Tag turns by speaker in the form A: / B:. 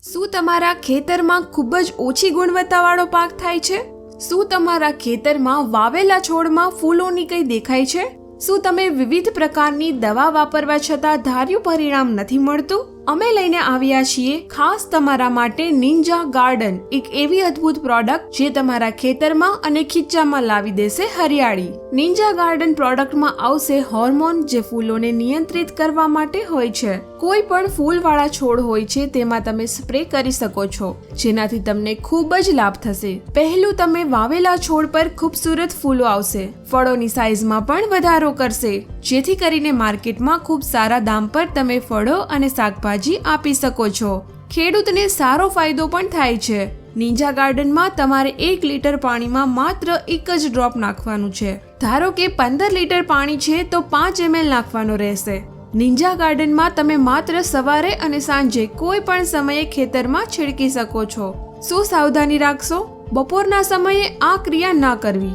A: શું તમારા ખેતરમાં ખૂબ જ ઓછી ગુણવત્તાવાળો પાક થાય છે? શું તમારા ખેતરમાં વાવેલા છોડમાં ફૂલોની કંઈ દેખાય છે? શું તમે વિવિધ પ્રકારની દવા વાપરવા છતાં ધાર્યું પરિણામ નથી મળતું? અમે લઈને આવ્યા છીએ ખાસ તમારા માટે નિંજા ગાર્ડન, એક એવી અદ્ભુત પ્રોડક્ટ જે તમારા ખેતરમાં અને ખીચામાં લાવી દેશે હરિયાળી. નિંજા ગાર્ડન પ્રોડક્ટમાં આવશે હોર્મોન જે ફૂલોને નિયંત્રિત કરવા માટે હોય છે. કોઈ પણ ફૂલવાળા છોડ હોય છે તેમાં તમે સ્પ્રે કરી શકો છો, જેનાથી તમને ખૂબ જ લાભ થશે. પહેલું, તમે વાવેલા છોડ પર ખૂબસૂરત ફૂલો આવશે. ફળોની સાઈઝમાં પણ વધારો કરશે, જેથી કરીને માર્કેટમાં ખૂબ સારા દામ પર તમે ફળો અને શાકભાજી આપી શકો છો. ખેડૂતને સારો ફાયદો પણ થાય છે. નિંજા ગાર્ડનમાં તમારે 1 લીટર પાણીમાં માત્ર 1 જ ડ્રોપ નાખવાનું છે. ધારો કે 15 લીટર પાણી છે તો 5 ml નાખવાનો રહેશે. નિંજા ગાર્ડનમાં તમે માત્ર સવારે અને સાંજે કોઈ પણ સમયે ખેતરમાં છિડકી શકો છો. શું સાવધાની રાખશો? બપોરના સમયે આ ક્રિયા ના કરવી.